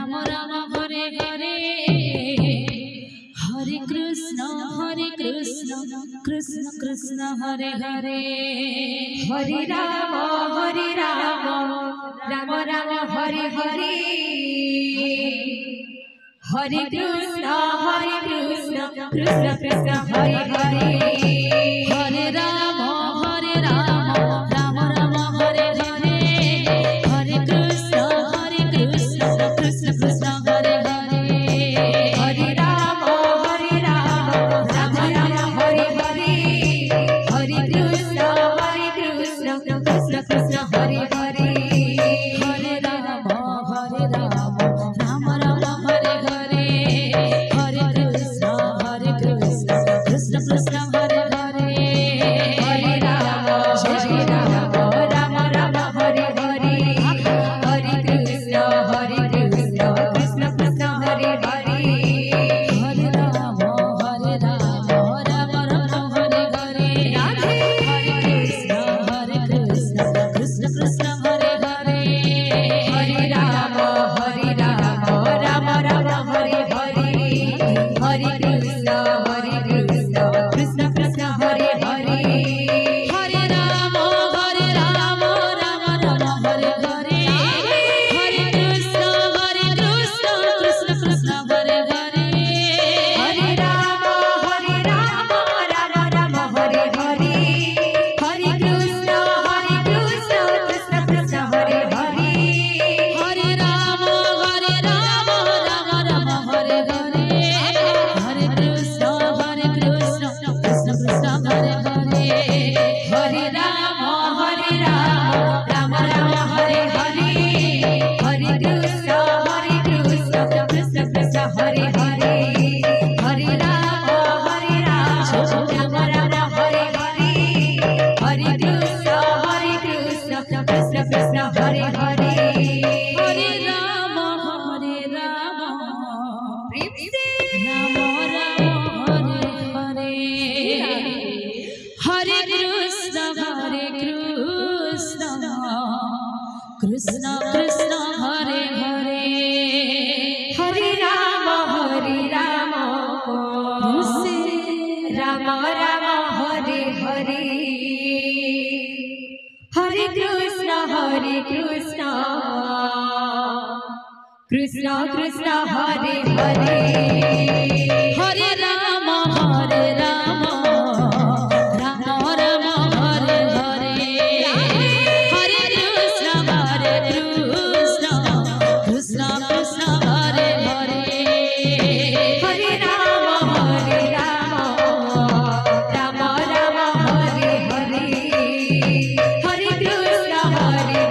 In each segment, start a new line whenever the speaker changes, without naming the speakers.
Ram Ram Hare Hare Hare Krishna Krishna Krishna Hare Hare
Hare Ram Ram Ram Hare Hare Hare Krishna Krishna Krishna Hare Hare
Hare Ram Ram Ram Hare Hare Hare Krishna Krishna Krishna Hare Hare
Hare Ram Ram Ram Hare Hare Hare Krishna Krishna Krishna Hare Hare
Hare Ram Ram Ram Hare Hare Hare Krishna Krishna Krishna Hare Hare
Hare Ram Ram Ram Hare Hare Hare Krishna Krishna Krishna Hare Hare
Hare Ram Ram Ram Hare Hare Hare Krishna Krishna Krishna Hare Hare
Hare Ram Ram Ram Hare Hare Hare Krishna Krishna Krishna Hare Hare
Hare Ram Ram Ram Hare Hare Hare Krishna Krishna Krishna Hare Hare
Hare Ram Ram Ram Hare Hare Hare Krishna Krishna Krishna Hare Hare
Hare Ram Ram Ram Hare Hare Hare Krishna Krishna Krishna Hare Hare
Hare Ram Ram Ram Hare Hare Hare Krishna Krishna Krishna Hare Hare Hare Ram Ram Ram Hare Hare Hare Krishna Krishna Krishna Hare Hare
Hare Ram Ram Ram Hare Hare Hare Krishna Krishna Krishna Hare Hare
Hare Ram Ram Ram Hare Hare Hare Krishna Krishna Krishna Hare Hare
Hare Ram Ram Ram Hare Hare Hare Krishna Krishna Krishna Hare Hare
Hare Ram Ram Ram Hare Hare Hare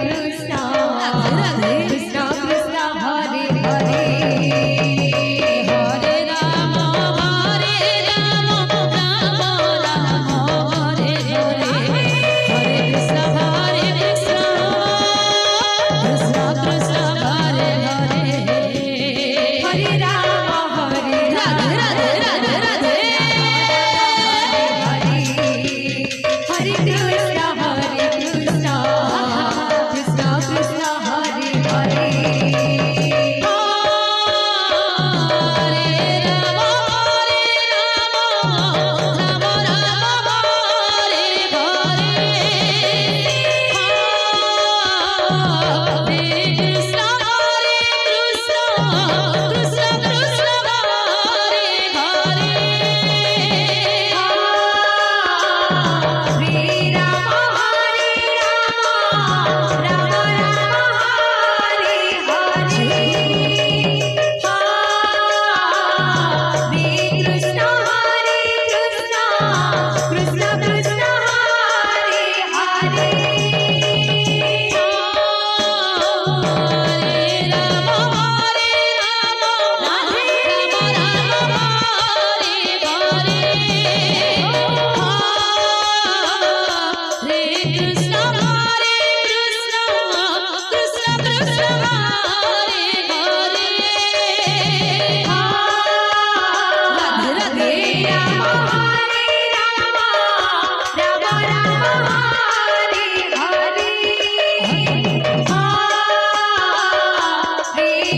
Krishna Krishna Krishna Hare Hare
Hare Ram Ram Ram Hare Hare Hare Krishna Krishna Krishna Hare Hare
Hare Ram
Radhe Radhe Radhe Radhe
Hare Krishna Krishna Krishna Hare Hare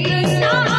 Krishna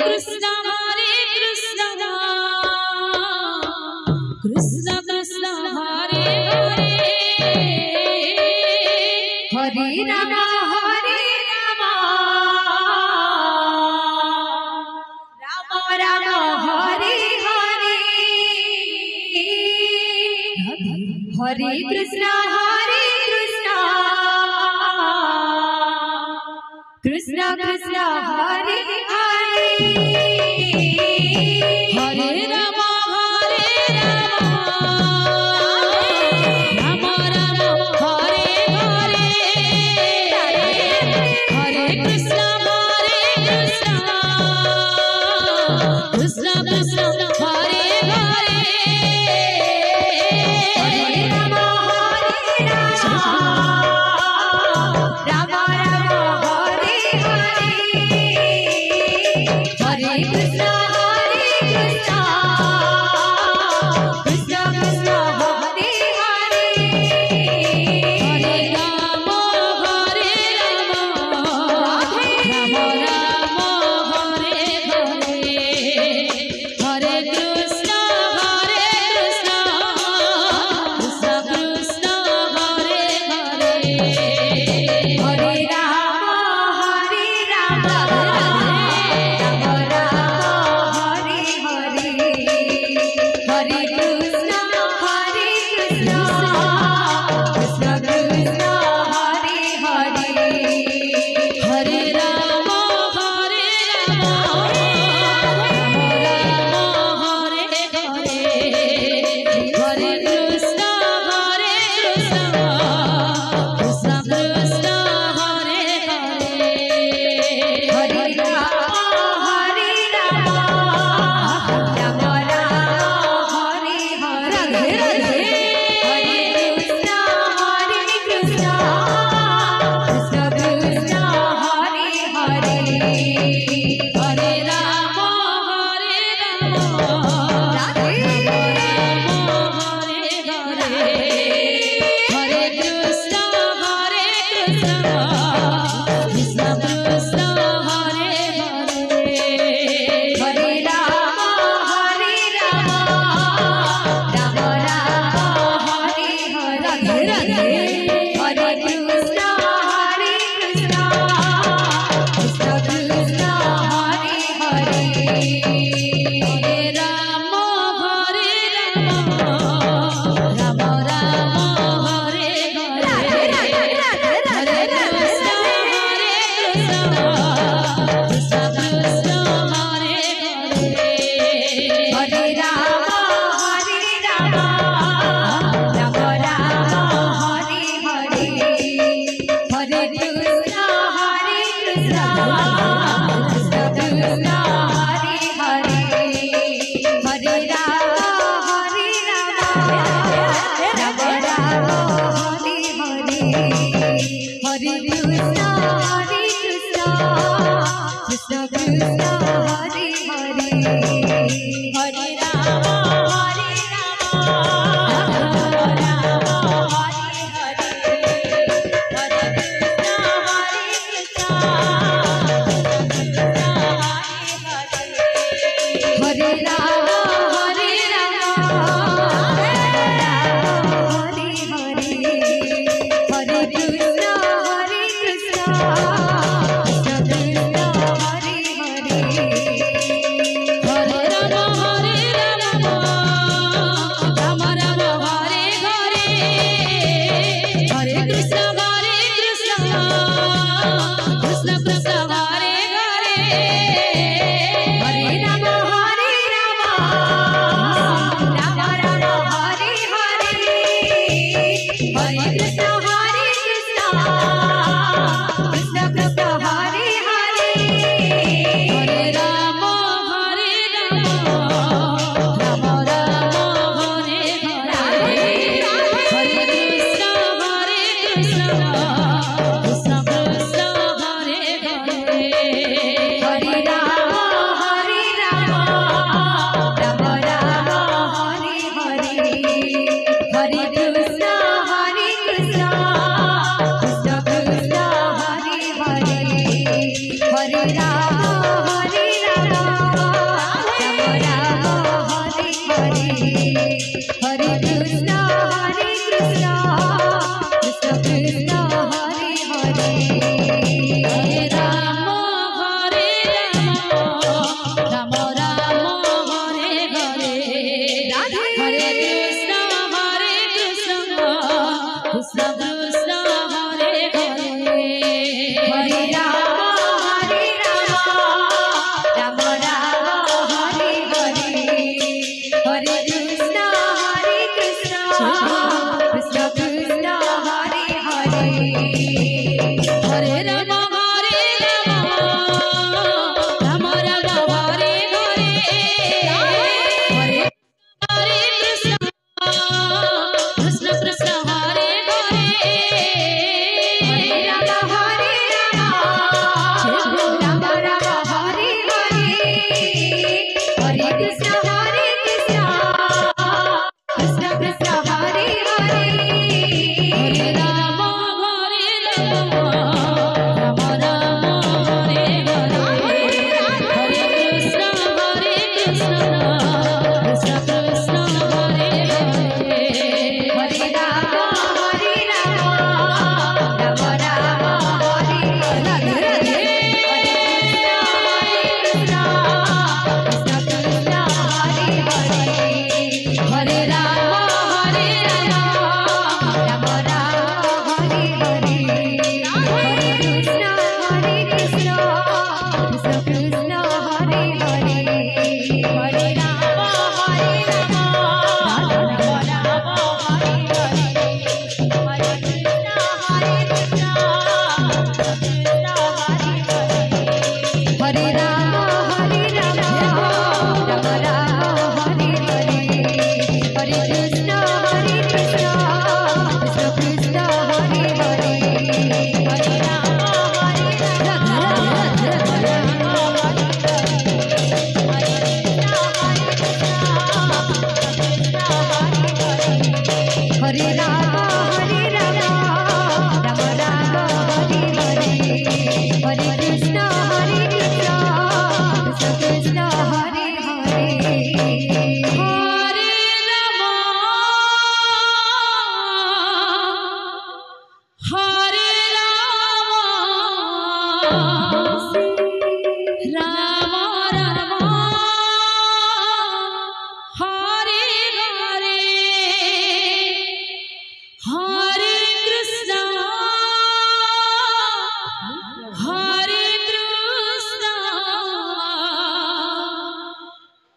Krishna Krishna Krishna Hare Hare
Hare Ram Ram Ram Hare Hare Hare Krishna Krishna Krishna Hare Hare
Hare Ram Ram Ram Hare Hare Hare Krishna Krishna Krishna Hare Hare
Ram Ram Hare Hare Hare Krishna Krishna Krishna Hare Hare
Hare Ram Ram Ram Hare Hare Hare Krishna Krishna Krishna Hare Hare
Hare Ram Ram Ram Hare Hare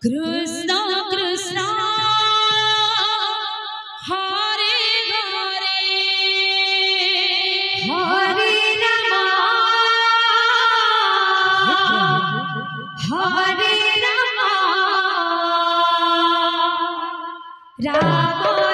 Krishna Krishna Hare Hare
Hare Ram Ram